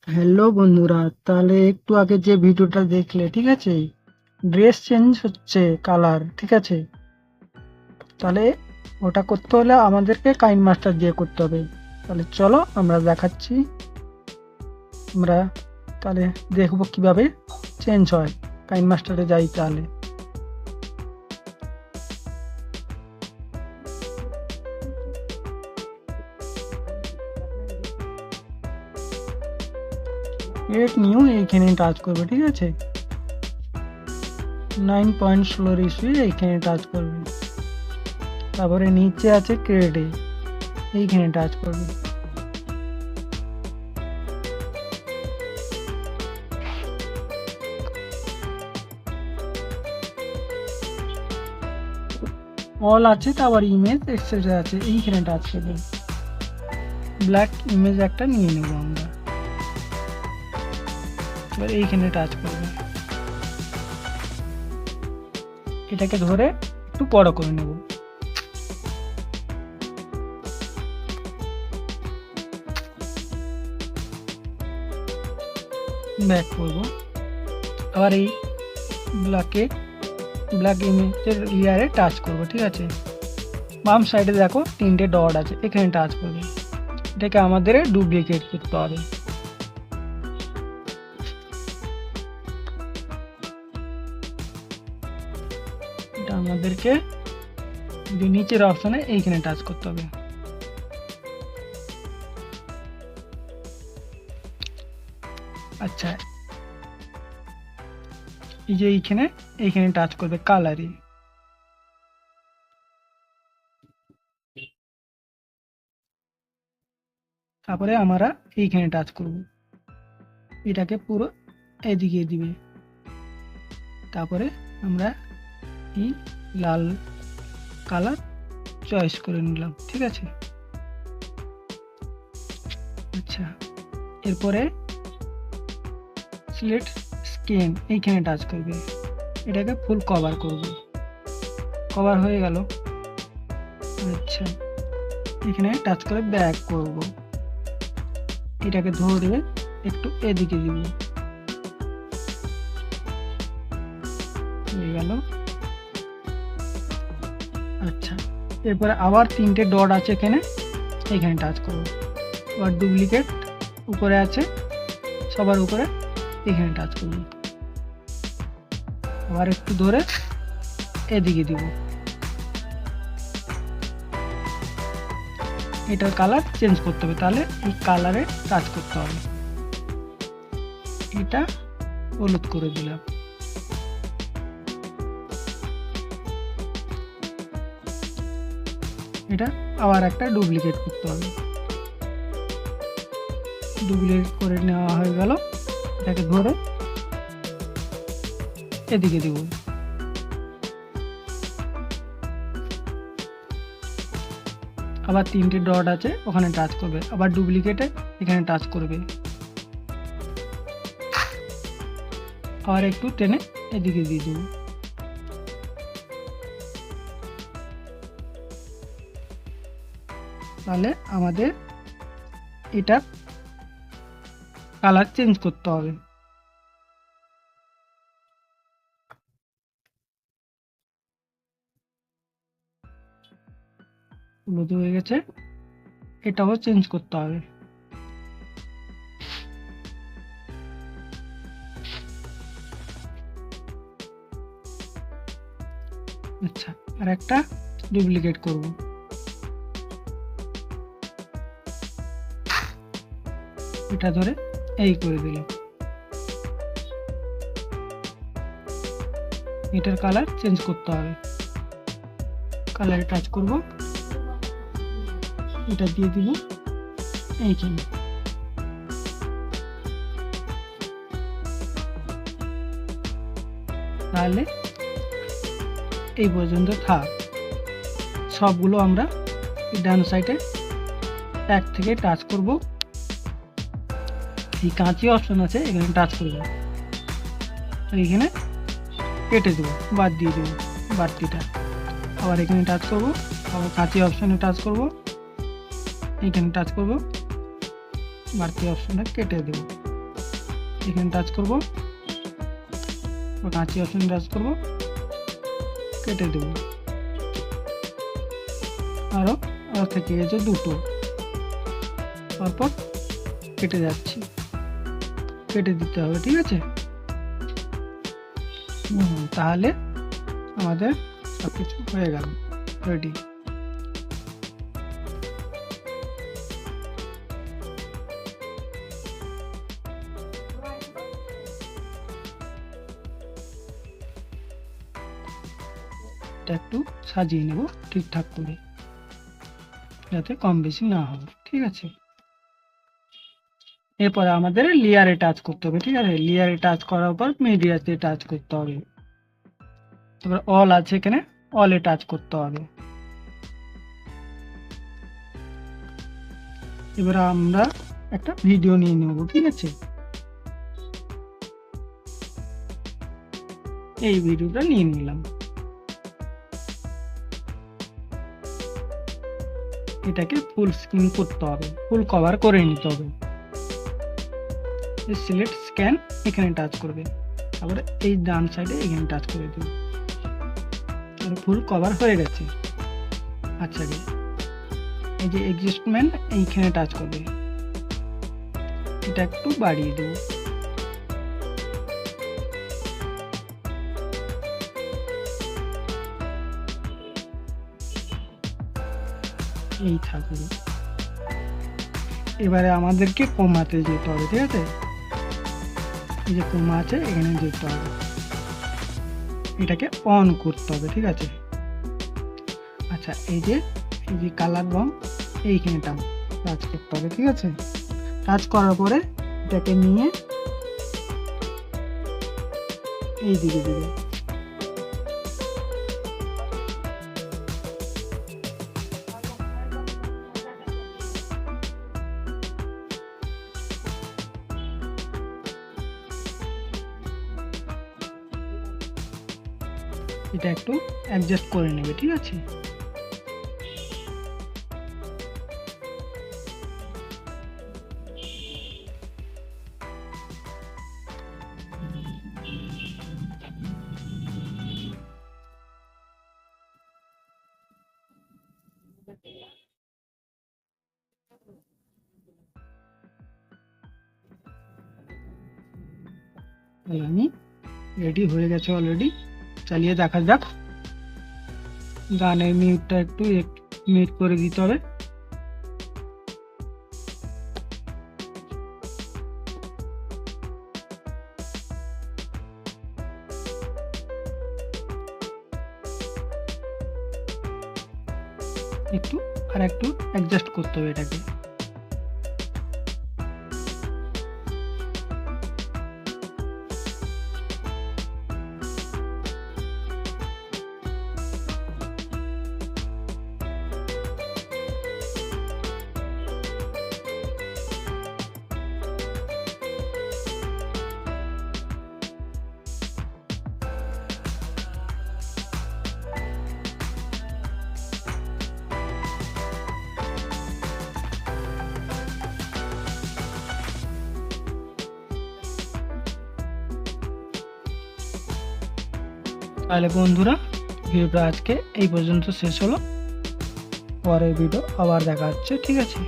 Hello বন্ধুরা, তাহলে একটু আগে যে ভিডিওটা দেখলে, ঠিক আছে, ড্রেস চেঞ্জ হচ্ছে কালার, ঠিক আছে। তাহলে ওটা করতে হলে আমাদেরকে কাইন মাস্টার দিয়ে করতে হবে। তাহলে চলো আমরা দেখাচ্ছি। আমরা তাহলে দেখবো কিভাবে চেঞ্জ হয়। কাইন মাস্টারে যাই তাহলে। ক্রিয়েট নিউ এইখানে টাচ করবে, ঠিক আছে। 9 পয়েন্ট স্লো রিসি এইখানে টাচ করবে। তারপরে নিচে আছে ক্রিয়েটে, এইখানে টাচ করবে। অল আছে, তারপর ইমেজ এক্সেট্রা আছে, এইখানে টাচ করবে। ব্ল্যাক ইমেজ একটা নিয়ে নেব আমরা। এবার এইখানে টাচ করবে। এটাকে ধরে একটু বড় করে নেব। ব্যাক করব। আবার এই ব্ল্যাক ইমেজের লেয়ারে টাচ করব, ঠিক আছে। বাম সাইডে দেখো 3টে ডট আছে, এখানে টাচ করবে। এটাকে আমাদের ডুপ্লিকেট করতে হবে। এটা আমাদেরকে নিচের অপশনে এইখানে টাচ করতে হবে। আচ্ছা, এই যে এইখানে টাচ করবে কালারে। তারপরে আমরা এইখানে টাচ করব। এটাকে পুরো এদিকে দিবে। তারপরে আমরা এই লাল কালার চয়েস করে নিলাম, ঠিক আছে। আচ্ছা, এরপরে সিলেক্ট স্ক্রিন এইখানে টাচ করবে। এটাকে ফুল কভার করব। কভার হয়ে গেল। আচ্ছা, এখানে টাচ করে ব্যাক করব। এটাকে ধরে একটু এদিকে দিব। হয়ে গেল। আচ্ছা, এরপরে আবার 3টে ডট আছে এইখানে টাচ করব। আবার ডুপ্লিকেট উপরে আছে, সবার উপরে এখানে টাচ করব। আবার একটু ধরে এদিকে দিব। এটার কালার চেঞ্জ করতে হবে, তাহলে এই কালারে টাচ করতে হবে। এটা হলুদ করে দিলাম। এটা আবার একটা ডুপ্লিকেট করতে হবে। ডুপ্লিকেট করে নেওয়া হয়ে গেল। এটাকে ধরে এদিকে দিব। আবার 3টে ডট আছে, ওখানে টাচ করবে। আবার ডুপ্লিকেটে এখানে টাচ করবে। আবার একটু টেনে এদিকে দিয়ে দেব। তাহলে আমাদের এটা কালার চেঞ্জ করতে হবে। হলুদ হয়ে গেছে, এটাও চেঞ্জ করতে হবে। আচ্ছা, আর একটা ডুপ্লিকেট করব। এটা ধরে এই করে দিলাম। এটার কালার চেঞ্জ করতে হবে। কালারে টাচ করব। এটা দিয়ে দিব এইখানে। তাহলে এই পর্যন্ত থাক। সবগুলো আমরা ডান সাইডে এক থেকে টাচ করব। এই কাঁচি অপশন আছে, এখানে টাচ করব। এইখানে কেটে দেবো, বাদ দিয়ে দেবো বাড়তিটা। আবার এখানে টাচ করব। আবার কাঁচি অপশনে টাচ করব। এইখানে টাচ করব, বাড়তি অপশনটা কেটে দেব। এখানে টাচ করব, কাঁচি অপশন টাচ করব, কেটে দেব। আরো থেকে গেছে দুটো, তারপর কেটে যাচ্ছি, কেটে দিতে হবে, ঠিক আছে। তাহলে আমাদের সবকিছু হয়ে গেল, রেডি। একটু সাজিয়ে নেব ঠিকঠাক করে, যাতে কম বেশি না হয়, ঠিক আছে। এরপরে আমাদের লেয়ারে টাচ করতে হবে, ঠিক আছে। লেয়ারে টাচ করার পর মিডিয়াতে টাচ করতে হবে। তারপর অল আছে এখানে, অলে টাচ করতে হবে। এবার আমরা একটা ভিডিও নিয়ে নেব, ঠিক আছে। এই ভিডিওটা নিয়ে নিলাম। এটাকে ফুল স্ক্রিন করতে হবে, ফুল কভার করে নিতে হবে। সিলেক্ট স্ক্যান এখানে টাচ করবে, তারপরে এই ডান সাইডে এখানে টাচ করে দেবে। ফুল কভার হয়ে গেছে। আচ্ছা, এই যে অ্যাডজাস্টমেন্ট এইখানে টাচ করবে, এটা একটু বাড়িয়ে দেব। এই থাকবে। এবারে আমাদেরকে কমাতে যেতে হবে, ঠিক আছে। এই যে কমা আছে এখানে যেতে হবে, এটাকে অন করতে হবে, ঠিক আছে। আচ্ছা, এই যে কালার রং এইখানে টাচ করতে হবে, ঠিক আছে। টাচ করার পরে এটাকে নিয়ে এই দিকে দিবে। এটা একটু অ্যাডজাস্ট করে নেবে, ঠিক আছে। আমি রেডি হয়ে গেছে অলরেডি, চালিয়ে দেখা যাক। গানের মিউটটা একটু মিউট করে দিতে হবে। একটু আর একটু অ্যাডজাস্ট করতে হবে এটাকে। তাহলে বন্ধুরা, ভিডিওটা আজকে এই পর্যন্ত শেষ হলো। পরের ভিডিও আবার দেখা হচ্ছে, ঠিক আছে।